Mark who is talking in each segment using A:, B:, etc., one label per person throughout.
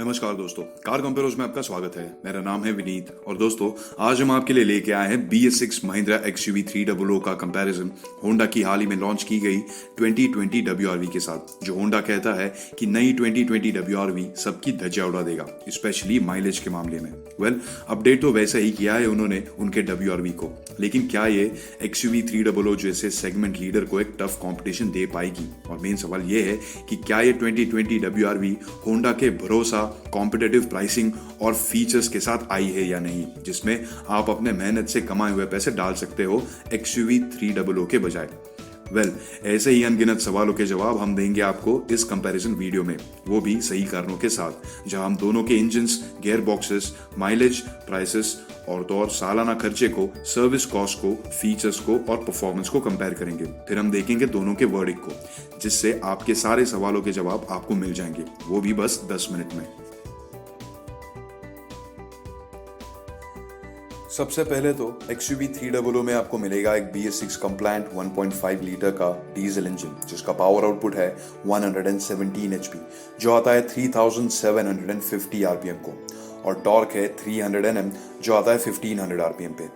A: नमस्कार दोस्तों, car compares में आपका स्वागत है। मेरा नाम है विनीत और दोस्तों आज हम आपके लिए लेके आए हैं BS6 महिंद्रा XUV 300 का कंपैरिजन होंडा की हाल ही में लॉन्च की गई 2020 WRV के साथ। जो होंडा कहता है कि नई 2020 WRV सबकी धज्जियां उड़ा देगा, स्पेशली माइलेज के मामले में। अपडेट तो वैसा ही किया है उन्होंने उनके WRV को, लेकिन क्या ये XUV 300 जैसे सेगमेंट लीडर को एक टफ कंपटीशन दे पाएगी? और मेन सवाल ये है कि क्या ये 2020 WRV होंडा के भरोसा, कॉम्पिटिटिव प्राइसिंग और फीचर्स के साथ आई है या नहीं, जिसमें आप अपने मेहनत से कमाए हुए पैसे डाल सकते हो XUV 300 के बजाय। ऐसे ही अनगिनत सवालों के जवाब हम देंगे आपको इस कंपैरिजन वीडियो में, वो भी सही कारणों के साथ, जहां हम दोनों के engines, gear boxes, mileage, prices और सालाना खर्चे को, सर्विस कॉस्ट को, फीचर्स को और परफॉर्मेंस को कंपेयर करेंगे। फिर हम देखेंगे दोनों के वर्डिक्ट को, जिससे आपके सारे सवालों के जवाब आपको मिल जाएंगे, वो भी बस 10 मिनट में। सबसे पहले तो XUV 300 में आपको मिलेगा एक BS6 कंप्लायंट 1.5 लीटर का डीजल इंजन, जिसका पावर आउटपुट है 117 HP, जो आता है 3750 RPM को, और टॉर्क है 300 Nm, जो आता है 1500 RPM पे।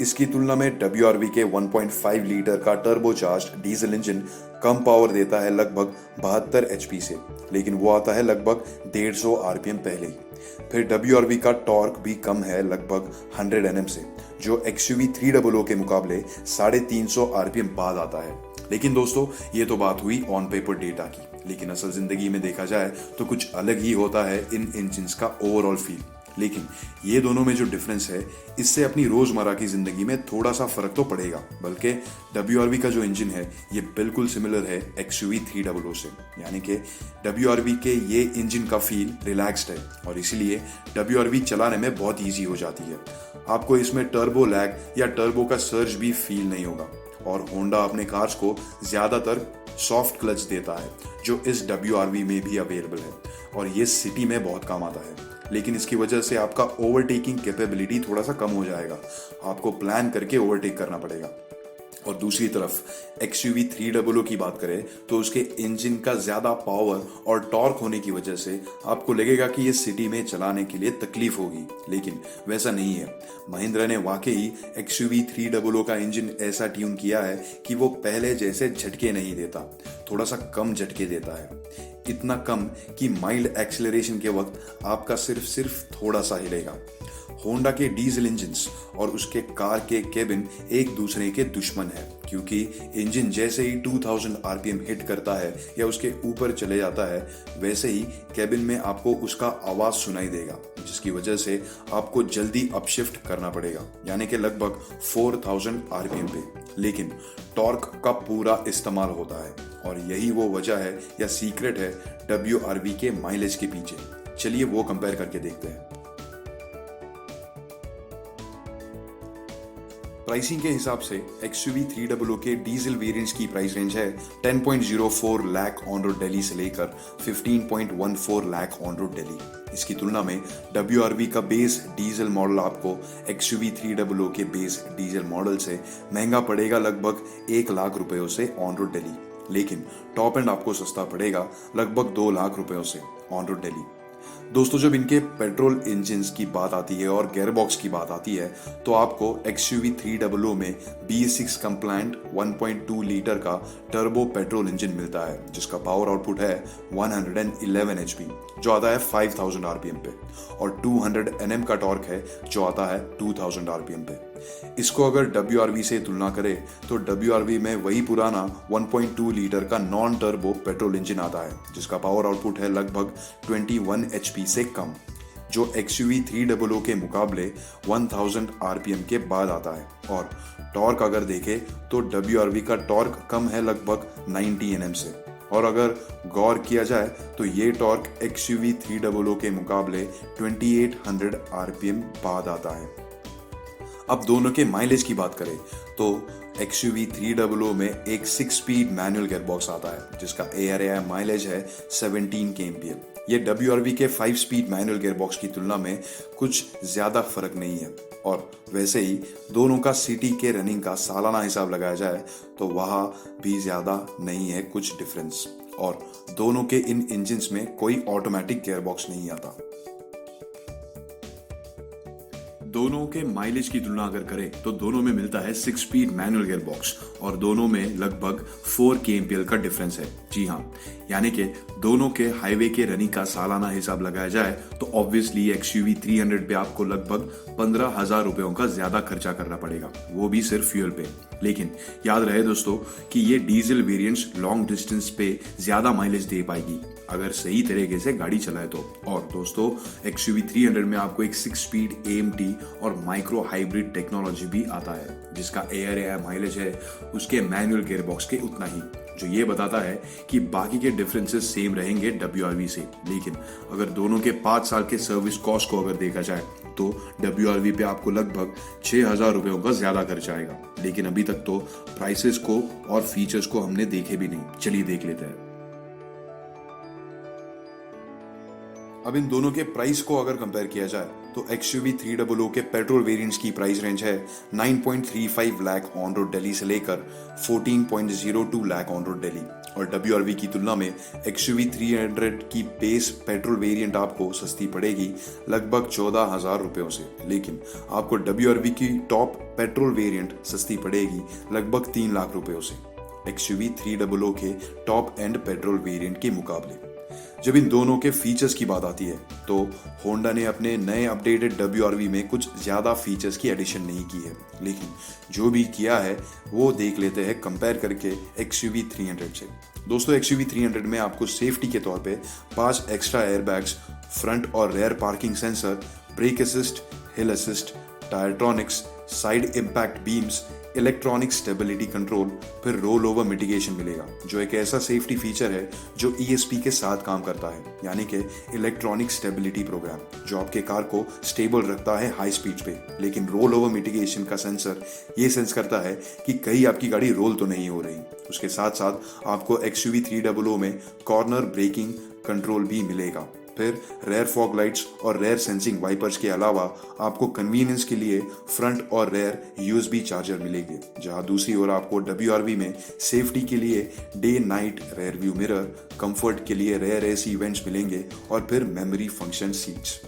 A: इसकी तुलना में WRV के 1.5 लीटर का टर्बोचार्ज्ड डीजल इंजन कम पावर देता है लगभग 72 HP से, लेकिन वो आता है लगभग 150 RPM पहले ही। फिर WRV का टॉर्क भी कम है लगभग 100 Nm से, जो XUV 300 के मुकाबले 350 RPM बाद आता है। लेकिन दोस्तों ये तो बात हुई ऑन पेपर डेटा की, लेकिन असल जिंदगी में देखा जाए तो कुछ अलग ही होता है इन इंजन्स का ओवरऑल फील। लेकिन ये दोनों में जो डिफरेंस है, इससे अपनी रोजमर्रा की जिंदगी में थोड़ा सा फर्क तो पड़ेगा। बल्कि WRV का जो इंजन है ये बिल्कुल सिमिलर है XUV 300 से, यानी कि WRV के ये इंजन का फील रिलैक्स्ड है और इसीलिए WRV चलाने में बहुत ईजी हो जाती है। आपको इसमें टर्बो लैग या टर्बो का सर्ज भी फील नहीं होगा, और होंडा अपने कार्स को ज्यादातर सॉफ्ट क्लच देता है, जो इस WRV में भी अवेलेबल है, और ये सिटी में बहुत काम आता है। लेकिन इसकी वजह से आपका ओवरटेकिंग कैपेबिलिटी थोड़ा सा कम हो जाएगा, आपको प्लान करके ओवरटेक करना पड़ेगा। और दूसरी तरफ XUV 300 की बात करें तो उसके इंजन का ज्यादा पावर और टॉर्क होने की वजह से आपको लगेगा कि ये सिटी में चलाने के लिए तकलीफ होगी, लेकिन वैसा नहीं है। महिंद्रा ने वाकई XUV 300 का इंजन ऐसा ट्यून किया है कि वो पहले जैसे झटके नहीं देता, थोड़ा सा कम झटके देता है, इतना कम कि माइल्ड एक्सेलरेशन के वक्त आपका सिर्फ थोड़ा सा हिलेगा। होंडा के डीजल इंजन्स और उसके कार के केबिन एक दूसरे के दुश्मन है, क्योंकि इंजन जैसे ही 2000 RPM हिट करता है या उसके ऊपर चले जाता है, वैसे ही केबिन में आपको उसका आवाज सुनाई देगा, जिसकी वजह से आपको जल्दी अपशिफ्ट करना पड़ेगा, यानी कि लगभग 4000 RPM पे। लेकिन टॉर्क का पूरा इस्तेमाल होता है, और यही वो वजह है या सीक्रेट है WRV के माइलेज के पीछे। चलिए वो कंपेयर करके देखते हैं। प्राइसिंग के हिसाब से XUV 300 के डीजल वेरिएंट्स की प्राइस रेंज है 10.04 लाख ऑन रोड दिल्ली से लेकर 15.14 लाख ऑन रोड दिल्ली। इसकी तुलना में WRV का बेस डीजल मॉडल आपको XUV 300 के बेस डीजल मॉडल से महंगा पड़ेगा लगभग 1 लाख रुपयों से ऑन रोड दिल्ली, लेकिन टॉप एंड आपको सस्ता पड़ेगा लगभग 2 लाख रुपयों से ऑन रोड दिल्ली। दोस्तों जब इनके पेट्रोल इंजन्स की बात आती है और गियरबॉक्स की बात आती है, तो आपको XUV 300 में BS6 कंप्लायंट 1.2 लीटर का टर्बो पेट्रोल इंजन मिलता है, जिसका पावर आउटपुट है 111 HP, जो आता है 5000 RPM पे, और 200 Nm का टॉर्क है, जो आता है 2000 RPM पे। इसको अगर WRV से तुलना करें तो WRV में वही पुराना 1.2 लीटर का नॉन टर्बो पेट्रोल इंजन आता है, जिसका पावर आउटपुट है लगभग 21 HP से कम, जो XUV 300 के मुकाबले 1000 RPM के बाद आता है। और टॉर्क अगर देखें तो WRV का टॉर्क कम है लगभग 90 Nm से, और अगर गौर किया जाए तो ये टॉर्क XUV 300 के मुकाबले 2800 RPM बाद आता है। अब दोनों के माइलेज की बात करें तो XUV 300 में एक 6 स्पीड मैनुअल गियरबॉक्स आता है, जिसका ARAI माइलेज है 17 kmph। ये WRV के 5 स्पीड मैनुअल गियरबॉक्स की तुलना में कुछ ज्यादा फर्क नहीं है, और वैसे ही दोनों का सिटी के रनिंग का सालाना हिसाब लगाया जाए तो वहाँ भी ज्यादा नहीं है कुछ डिफरेंस। और दोनों के इन इंजन्स में कोई ऑटोमेटिक गियरबॉक्स नहीं आता। दोनों के माइलेज की तुलना अगर करें तो दोनों में मिलता है 6 स्पीड मैनुअल गियरबॉक्स और दोनों में लगभग 4 kmpl का डिफरेंस है। जी हाँ, यानी कि दोनों के हाईवे के रनिंग का सालाना हिसाब लगाया जाए तो ऑब्वियसली XUV 300 पे आपको लगभग 15,000 रुपयों का ज्यादा खर्चा करना पड़ेगा, वो भी सिर्फ फ्यूल पे। लेकिन याद रहे दोस्तों कि ये डीजल वेरिएंट्स लॉन्ग डिस्टेंस पे ज्यादा माइलेज दे पाएगी अगर सही तरीके से गाड़ी चलाए तो। और दोस्तों XUV 300 में आपको एक 6 स्पीड AMT और माइक्रो हाइब्रिड टेक्नोलॉजी भी आता है, जिसका एयर माइलेज है उसके मैनुअल गियरबॉक्स के उतना ही, जो ये बताता है कि बाकी के डिफरेंसेस सेम रहेंगे WRV से। लेकिन अगर दोनों के 5 साल के सर्विस कॉस्ट को अगर देखा जाए तो WRV पे आपको लगभग 6,000 रुपयों का ज्यादा खर्च आएगा। लेकिन अभी तक तो प्राइसेस को और फीचर्स को हमने देखे भी नहीं, चलिए देख लेते हैं। अब इन दोनों के प्राइस को अगर कंपेयर किया जाए तो XUV 300 के पेट्रोल वेरिएंट्स की प्राइस रेंज है 9.35 लाख ऑन रोड दिल्ली से लेकर 14.02 लाख ऑन रोड दिल्ली, और WRV की तुलना में XUV 300 की बेस पेट्रोल वेरिएंट आपको सस्ती पड़ेगी लगभग 14,000 रुपयों से। लेकिन आपको WRV की टॉप पेट्रोल वेरिएंट सस्ती पड़ेगी लगभग 3 लाख रुपयों से XUV 300 के टॉप एंड पेट्रोल वेरिएंट के मुकाबले। जब इन दोनों के फीचर्स की बात आती है तो होंडा ने अपने नए अपडेटेड WRV में कुछ ज्यादा फीचर्स की एडिशन नहीं की है, लेकिन जो भी किया है वो देख लेते हैं कंपेयर करके XUV 300 से। दोस्तों XUV 300 में आपको सेफ्टी के तौर पे 5 एक्स्ट्रा एयरबैग्स, फ्रंट और rear parking sensor, brake assist, hill assist, tyretronics, side impact beams, electronic stability control, फिर रोल ओवर मिटिगेशन मिलेगा, जो एक ऐसा सेफ्टी फीचर है जो ESP के साथ काम करता है, यानी कि इलेक्ट्रॉनिक स्टेबिलिटी प्रोग्राम, जो आपके कार को स्टेबल रखता है हाई स्पीड पे। लेकिन रोल ओवर मिटिगेशन का सेंसर ये सेंस करता है कि कहीं आपकी गाड़ी रोल तो नहीं हो रही। उसके साथ साथ आपको XUV 300 में कॉर्नर ब्रेकिंग कंट्रोल भी मिलेगा। फिर रेयर फॉग लाइट्स और रेयर सेंसिंग वाइपर्स के अलावा आपको कन्वीनियंस के लिए फ्रंट और रेयर USB चार्जर मिलेंगे, जहां दूसरी ओर आपको WRV में सेफ्टी के लिए day night rear view mirror, comfort के लिए रेयर AC इवेंट्स मिलेंगे और फिर मेमोरी फंक्शन सीट्स।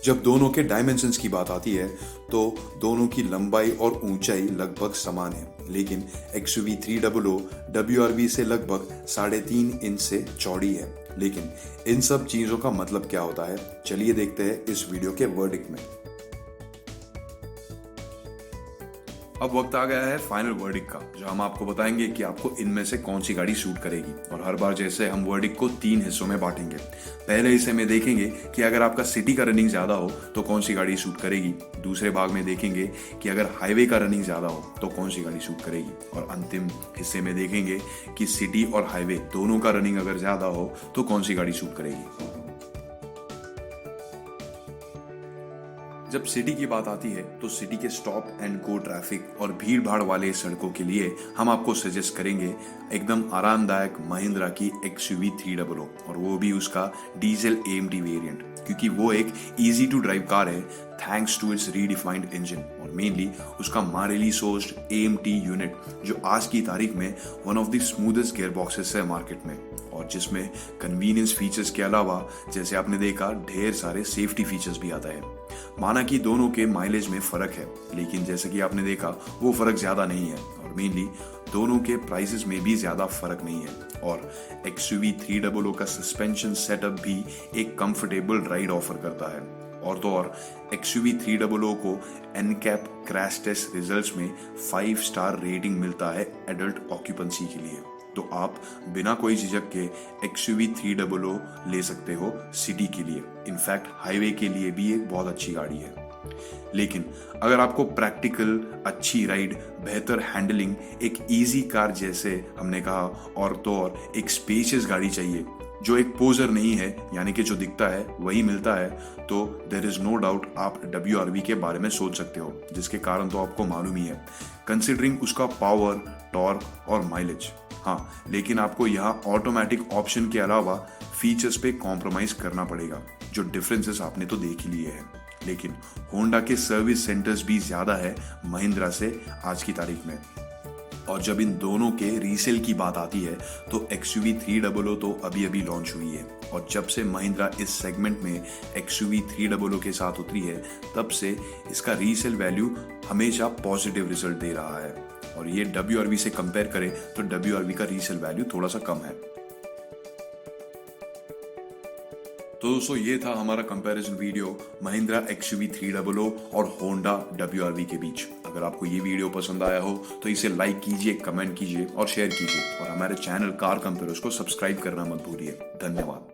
A: जब दोनों के डायमेंशंस की बात आती है तो दोनों की लंबाई और ऊंचाई लगभग समान है, लेकिन XUV 300 WRV से लगभग 3.5 इंच से चौड़ी है। लेकिन इन सब चीजों का मतलब क्या होता है, चलिए देखते हैं इस वीडियो के वर्डिक्ट में। अब वक्त आ गया है फाइनल वर्डिक्ट का, जो हम आपको बताएंगे कि आपको इनमें से कौन सी गाड़ी सूट करेगी। और हर बार जैसे हम वर्डिक्ट को 3 हिस्सों में बांटेंगे। पहले हिस्से में देखेंगे कि अगर आपका सिटी का रनिंग ज्यादा हो तो कौन सी गाड़ी सूट करेगी। दूसरे भाग में देखेंगे कि अगर हाईवे का रनिंग ज्यादा हो तो कौन सी गाड़ी सूट करेगी। और अंतिम हिस्से में देखेंगे कि सिटी और हाईवे दोनों का रनिंग अगर ज्यादा हो तो कौन सी गाड़ी सूट करेगी। जब सिटी की बात आती है तो सिटी के स्टॉप एंड गो ट्रैफिक और भीड़ भाड़ वाले सड़कों के लिए हम आपको सजेस्ट करेंगे एकदम आरामदायक महिंद्रा की XUV 300, और वो भी उसका डीजल AMT वेरिएंट, क्योंकि वो एक इजी टू ड्राइव कार है thanks to its redefined engine और मेनली उसका मारेली सोर्स्ड AMT यूनिट, जो आज की तारीख में one of the smoothest gear boxes है मार्केट में, और जिसमें कन्वीनियंस फीचर्स के अलावा जैसे आपने देखा ढेर सारे सेफ्टी फीचर्स भी आता है। माना कि दोनों के माइलेज में फर्क है, लेकिन जैसे कि आपने देखा वो फर्क ज्यादा नहीं है, और मेनली दोनों के प्राइसेस में भी ज्यादा फर्क नहीं है। और XUV 300 का सस्पेंशन सेटअप भी एक कंफर्टेबल राइड ऑफर करता है। और तो और XUV 300 को NCAP क्रैश टेस्ट रिजल्ट्स में 5 स्टार रेटिंग मिलता है एडल्ट ऑक्यूपेंसी के लिए। तो आप बिना कोई झिझक के XUV 300 ले सकते हो सिटी के लिए, इनफैक्ट हाईवे के लिए भी एक बहुत अच्छी गाड़ी है। लेकिन अगर आपको प्रैक्टिकल, अच्छी राइड, बेहतर हैंडलिंग, एक इजी कार जैसे हमने कहा, और तो और एक स्पेशियस गाड़ी चाहिए जो एक पोजर नहीं है, यानी कि जो दिखता है वही मिलता है, तो देयर इज नो डाउट आप WRV के बारे में सोच सकते हो, जिसके कारण तो आपको मालूम ही है, कंसिडरिंग उसका पावर, टॉर्क और माइलेज। हाँ, लेकिन आपको यहाँ ऑटोमेटिक ऑप्शन के अलावा फीचर्स पे कॉम्प्रोमाइज करना पड़ेगा, जो डिफरेंसेस आपने तो देख ही लिए हैं। लेकिन होंडा के सर्विस सेंटर्स भी ज्यादा है महिंद्रा से आज की तारीख में। और जब इन दोनों के रीसेल की बात आती है तो XUV 300 तो अभी अभी लॉन्च हुई है, और जब से महिंद्रा इस सेगमेंट में XUV 300 के साथ उतरी है तब से इसका रीसेल वैल्यू हमेशा पॉजिटिव रिजल्ट दे रहा है। और ये WRV से कंपेयर करें तो WRV का रीसेल वैल्यू थोड़ा सा कम है। तो दोस्तों ये था हमारा कंपैरिजन वीडियो महिंद्रा XUV 300 और होंडा WRV के बीच। अगर आपको ये वीडियो पसंद आया हो तो इसे लाइक कीजिए, कमेंट कीजिए और शेयर कीजिए, और हमारे चैनल कार कंपेयर्स को सब्सक्राइब करना मत भूलिए। धन्यवाद।